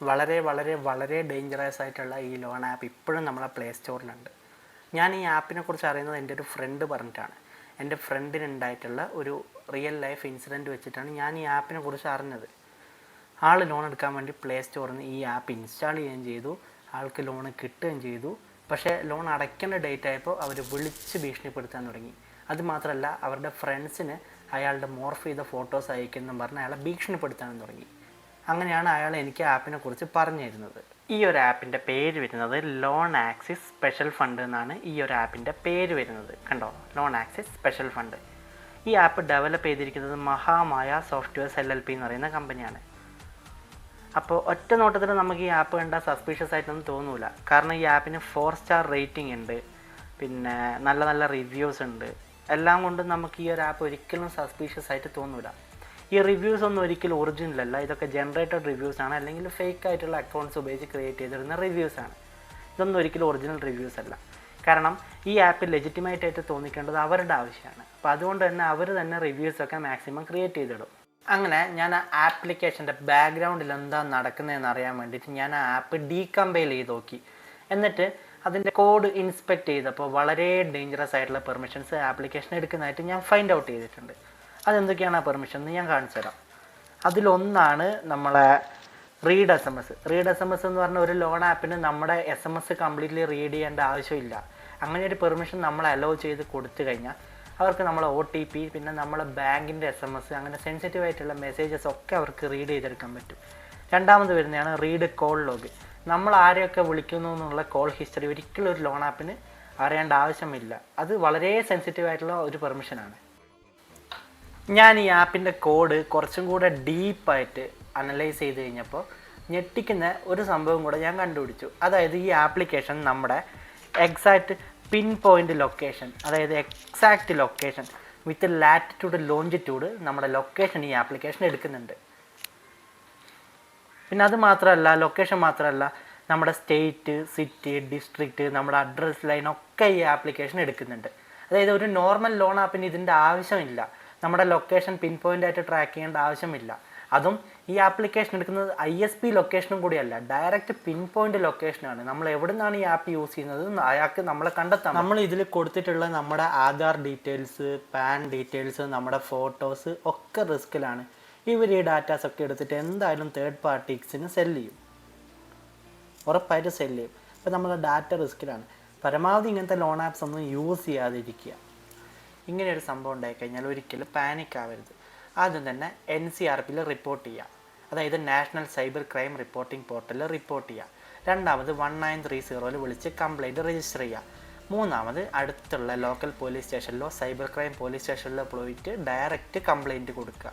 വളരെ വളരെ വളരെ ഡേഞ്ചറസ് ആയിട്ടുള്ള ഈ ലോൺ ആപ്പ് ഇപ്പോഴും നമ്മളെ പ്ലേ സ്റ്റോറിലുണ്ട്. ഞാൻ ഈ ആപ്പിനെ കുറിച്ച് അറിയുന്നത് എൻ്റെ ഒരു ഫ്രണ്ട് പറഞ്ഞിട്ടാണ്. എൻ്റെ ഫ്രണ്ടിനുണ്ടായിട്ടുള്ള ഒരു റിയൽ ലൈഫ് ഇൻസിഡൻറ്റ് വെച്ചിട്ടാണ് ഞാൻ ഈ ആപ്പിനെ കുറിച്ച് അറിഞ്ഞത്. ആൾ ലോൺ എടുക്കാൻ വേണ്ടി പ്ലേ സ്റ്റോറിൽ നിന്ന് ഈ ആപ്പ് ഇൻസ്റ്റാൾ ചെയ്യുകയും ചെയ്തു. ആൾക്ക് ലോൺ കിട്ടുകയും ചെയ്തു. പക്ഷേ ലോൺ അടയ്ക്കേണ്ട ഡേറ്റ് ആയപ്പോൾ അവർ വിളിച്ച് ഭീഷണിപ്പെടുത്താൻ തുടങ്ങി. അതുമാത്രമല്ല, അവരുടെ ഫ്രണ്ട്സിന് അയാളുടെ മോർഫ് ചെയ്ത ഫോട്ടോസ് അയക്കുമെന്നും പറഞ്ഞ് അയാളെ ഭീഷണിപ്പെടുത്താനും തുടങ്ങി. അങ്ങനെയാണ് അയാൾ എനിക്ക് ആപ്പിനെ കുറിച്ച് പറഞ്ഞു തരുന്നത്. ഈ ഒരു ആപ്പിൻ്റെ പേര് വരുന്നത് ലോൺ ആക്സിസ് സ്പെഷ്യൽ ഫണ്ട് എന്നാണ് ഈ ഒരു ആപ്പിൻ്റെ പേര് വരുന്നത്. കണ്ടോ, ലോൺ ആക്സിസ് സ്പെഷ്യൽ ഫണ്ട്. ഈ ആപ്പ് ഡെവലപ്പ് ചെയ്തിരിക്കുന്നത് മഹാമായ സോഫ്റ്റ്വെയർസ് LLP എന്ന് പറയുന്ന കമ്പനിയാണ്. അപ്പോൾ ഒറ്റ നോട്ടത്തിൽ നമുക്ക് ഈ ആപ്പ് കണ്ടാൽ സസ്പീഷ്യസ് ആയിട്ടൊന്നും തോന്നില്ല. കാരണം ഈ ആപ്പിന് 4 സ്റ്റാർ റേറ്റിംഗ് ഉണ്ട്, പിന്നെ നല്ല നല്ല റിവ്യൂസ് ഉണ്ട്. എല്ലാം കൊണ്ടും നമുക്ക് ഈ ഒരു ആപ്പ് ഒരിക്കലും സസ്പീഷ്യസ് ആയിട്ട് തോന്നില്ല. ഈ റിവ്യൂസ് ഒന്നും ഒരിക്കലും ഒറിജിനൽ അല്ല. ഇതൊക്കെ ജനറേറ്റഡ് റിവ്യൂസ് ആണ്, അല്ലെങ്കിൽ ഫേക്ക് ആയിട്ടുള്ള അക്കൗണ്ട്സ് ഉപയോഗിച്ച് ക്രിയേറ്റ് ചെയ്തിരുന്ന റിവ്യൂസാണ്. ഇതൊന്നും ഒരിക്കലും ഒറിജിനൽ റിവ്യൂസ് അല്ല. കാരണം ഈ ആപ്പ് ലെജിറ്റിമേറ്റ് ആയിട്ട് തോന്നിക്കേണ്ടത് അവരുടെ ആവശ്യമാണ്. അപ്പോൾ അതുകൊണ്ട് തന്നെ അവർ തന്നെ റിവ്യൂസൊക്കെ മാക്സിമം ക്രിയേറ്റ് ചെയ്തിടും. അങ്ങനെ ഞാൻ ആ ആപ്ലിക്കേഷൻ്റെ ബാക്ക്ഗ്രൗണ്ടിൽ എന്താ നടക്കുന്നതെന്ന് അറിയാൻ വേണ്ടിയിട്ട് ഞാൻ ആ ആപ്പ് ഡീകമ്പൈൽ ചെയ്ത് നോക്കി. എന്നിട്ട് അതിൻ്റെ കോഡ് ഇൻസ്പെക്ട് ചെയ്തപ്പോൾ വളരെ ഡേഞ്ചറസ് ആയിട്ടുള്ള പെർമിഷൻസ് ആപ്ലിക്കേഷൻ എടുക്കുന്നതായിട്ട് ഞാൻ ഫൈൻഡ് ഔട്ട് ചെയ്തിട്ടുണ്ട്. അതെന്തൊക്കെയാണ് ആ പെർമിഷൻ എന്ന് ഞാൻ കാണിച്ചു തരാം. അതിലൊന്നാണ് നമ്മളെ റീഡ് SMS. റീഡ് SMS എന്ന് പറഞ്ഞ ഒരു ലോൺ ആപ്പിന് നമ്മുടെ SMS കംപ്ലീറ്റ്ലി റീഡ് ചെയ്യേണ്ട ആവശ്യമില്ല. അങ്ങനെ ഒരു പെർമിഷൻ നമ്മൾ അലോ ചെയ്ത് കൊടുത്തു കഴിഞ്ഞാൽ അവർക്ക് നമ്മളെ OTP, പിന്നെ നമ്മളെ ബാങ്കിൻ്റെ SMS, അങ്ങനെ സെൻസിറ്റീവ് ആയിട്ടുള്ള മെസ്സേജസ് ഒക്കെ അവർക്ക് റീഡ് ചെയ്തെടുക്കാൻ പറ്റും. രണ്ടാമത് വരുന്നതാണ് റീഡ് കോൾ ലോഗ്. നമ്മൾ ആരെയൊക്കെ വിളിക്കുന്നു എന്നുള്ള കോൾ ഹിസ്റ്ററി ഒരിക്കലും ഒരു ലോൺ ആപ്പിന് അറിയേണ്ട ആവശ്യമില്ല. അത് വളരെ സെൻസിറ്റീവ് ആയിട്ടുള്ള ഒരു പെർമിഷനാണ്. ഞാൻ ഈ ആപ്പിൻ്റെ കോഡ് കുറച്ചും കൂടെ ഡീപ്പായിട്ട് അനലൈസ് ചെയ്ത് കഴിഞ്ഞപ്പോൾ ഞെട്ടിക്കുന്ന ഒരു സംഭവം കൂടെ ഞാൻ കണ്ടുപിടിച്ചു. അതായത് ഈ ആപ്ലിക്കേഷൻ നമ്മുടെ എക്സാക്റ്റ് പിൻ പോയിൻ്റ് ലൊക്കേഷൻ, അതായത് എക്സാക്റ്റ് ലൊക്കേഷൻ വിത്ത് ലാറ്റിറ്റ്യൂഡ് ലോഞ്ചിറ്റ്യൂഡ് നമ്മുടെ ലൊക്കേഷൻ ഈ ആപ്ലിക്കേഷൻ എടുക്കുന്നുണ്ട്. പിന്നെ അത് മാത്രമല്ല, ലൊക്കേഷൻ മാത്രമല്ല, നമ്മുടെ സ്റ്റേറ്റ്, സിറ്റി, ഡിസ്ട്രിക്റ്റ്, നമ്മുടെ അഡ്രസ് ലൈൻ ഒക്കെ ഈ ആപ്ലിക്കേഷൻ എടുക്കുന്നുണ്ട്. അതായത് ഒരു നോർമൽ ലോൺ ആപ്പിന് ഇതിൻ്റെ ആവശ്യമില്ല. നമ്മുടെ ലൊക്കേഷൻ പിൻ പോയിൻ്റ് ആയിട്ട് ട്രാക്ക് ചെയ്യേണ്ട ആവശ്യമില്ല. അതും ഈ ആപ്ലിക്കേഷൻ എടുക്കുന്നത് ISP ലൊക്കേഷനും കൂടിയല്ല, ഡയറക്റ്റ് പിൻ പോയിൻ്റ് ലൊക്കേഷനാണ്. നമ്മൾ എവിടെ നിന്നാണ് ഈ ആപ്പ് യൂസ് ചെയ്യുന്നത് അയാൾക്ക് നമ്മളെ കണ്ടെത്താം. നമ്മൾ ഇതിൽ കൊടുത്തിട്ടുള്ള നമ്മുടെ ആധാർ ഡീറ്റെയിൽസ്, പാൻ ഡീറ്റെയിൽസ്, നമ്മുടെ ഫോട്ടോസ് ഒക്കെ റിസ്ക്കിലാണ്. ഇവർ ഈ ഡാറ്റാസ് ഒക്കെ എടുത്തിട്ട് എന്തായാലും തേർഡ് പാർട്ടീസിന് സെല്ല് ചെയ്യും, ഉറപ്പായിട്ട് സെല്ല് ചെയ്യും. അപ്പോൾ നമ്മുടെ ഡാറ്റ റിസ്ക്കിലാണ്. പരമാവധി ഇങ്ങനത്തെ ലോൺ ആപ്സ് ഒന്നും യൂസ് ചെയ്യാതിരിക്കുക. ഇങ്ങനെയൊരു സംഭവം ഉണ്ടായിക്കഴിഞ്ഞാൽ ഒരിക്കലും പാനിക് ആവരുത്. ആദ്യം തന്നെ NCRPയിൽ റിപ്പോർട്ട് ചെയ്യുക, അതായത് നാഷണൽ സൈബർ ക്രൈം റിപ്പോർട്ടിംഗ് പോർട്ടലിൽ റിപ്പോർട്ട് ചെയ്യുക. രണ്ടാമത് 1930 വിളിച്ച് കംപ്ലയിൻറ്റ് രജിസ്റ്റർ ചെയ്യുക. മൂന്നാമത് അടുത്തുള്ള ലോക്കൽ പോലീസ് സ്റ്റേഷനിലോ സൈബർ ക്രൈം പോലീസ് സ്റ്റേഷനിലോ പോയിട്ട് ഡയറക്റ്റ് കംപ്ലയിൻറ്റ് കൊടുക്കുക.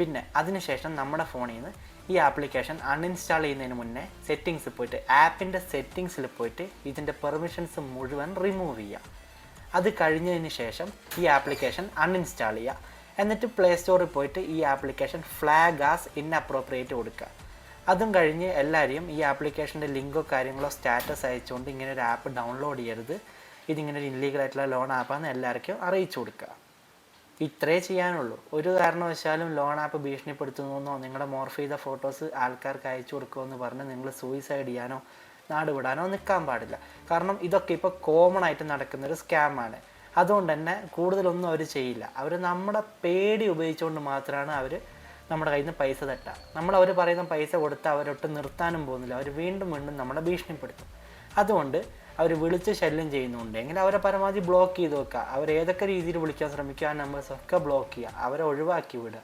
പിന്നെ അതിനുശേഷം നമ്മുടെ ഫോണിൽ നിന്ന് ഈ ആപ്ലിക്കേഷൻ അൺഇൻസ്റ്റാൾ ചെയ്യുന്നതിന് മുന്നേ സെറ്റിങ്സിൽ പോയിട്ട്, ആപ്പിൻ്റെ സെറ്റിങ്സിൽ പോയിട്ട് ഇതിൻ്റെ പെർമിഷൻസ് മുഴുവൻ റിമൂവ് ചെയ്യുക. അത് കഴിഞ്ഞതിന് ശേഷം ഈ ആപ്ലിക്കേഷൻ അൺഇൻസ്റ്റാൾ ചെയ്യുക. എന്നിട്ട് പ്ലേ സ്റ്റോറിൽ പോയിട്ട് ഈ ആപ്ലിക്കേഷൻ ഫ്ലാഗ് ആസ് ഇൻഅപ്രോപ്രിയേറ്റ് കൊടുക്കുക. അതും കഴിഞ്ഞ് എല്ലാവരെയും ഈ ആപ്ലിക്കേഷൻ്റെ ലിങ്കോ കാര്യങ്ങളോ സ്റ്റാറ്റസ് അയച്ചുകൊണ്ട് ഇങ്ങനെ ഒരു ആപ്പ് ഡൗൺലോഡ് ചെയ്യരുത്, ഇതിങ്ങനെ ഒരു ഇല്ലീഗലായിട്ടുള്ള ലോൺ ആപ്പാണെന്ന് എല്ലാവർക്കും അറിയിച്ചു കൊടുക്കുക. ഇത്രേ ചെയ്യാനുള്ളൂ. ഒരു കാരണവശാലും ലോൺ ആപ്പ് ഭീഷണിപ്പെടുത്തുന്നോ നിങ്ങളുടെ മോർഫ് ചെയ്ത ഫോട്ടോസ് ആൾക്കാർക്ക് അയച്ചു കൊടുക്കുമെന്ന് പറഞ്ഞ് നിങ്ങൾ സൂയിസൈഡ് ചെയ്യാനോ നാട് വിടാനോ നിൽക്കാൻ പാടില്ല. കാരണം ഇതൊക്കെ ഇപ്പോൾ കോമൺ ആയിട്ട് നടക്കുന്നൊരു സ്കാമാണ്. അതുകൊണ്ട് തന്നെ കൂടുതലൊന്നും അവർ ചെയ്യില്ല. അവർ നമ്മുടെ പേടി ഉപയോഗിച്ചുകൊണ്ട് മാത്രമാണ് അവർ നമ്മുടെ കയ്യിൽ നിന്ന് പൈസ തട്ടുക. അവർ പറയുന്ന പൈസ കൊടുത്ത് അവരൊട്ട് നിർത്താനും പോകുന്നില്ല. അവർ വീണ്ടും വീണ്ടും നമ്മളെ ഭീഷണിപ്പെടുത്തും. അതുകൊണ്ട് അവർ വിളിച്ച് ശല്യം ചെയ്യുന്നുണ്ടെങ്കിൽ അവരെ പരമാവധി ബ്ലോക്ക് ചെയ്ത് വെക്കുക. അവർ ഏതൊക്കെ രീതിയിൽ വിളിക്കാൻ ശ്രമിക്കുക ആ നമ്പേഴ്സൊക്കെ ബ്ലോക്ക് ചെയ്യുക, അവരെ ഒഴിവാക്കി വിടുക.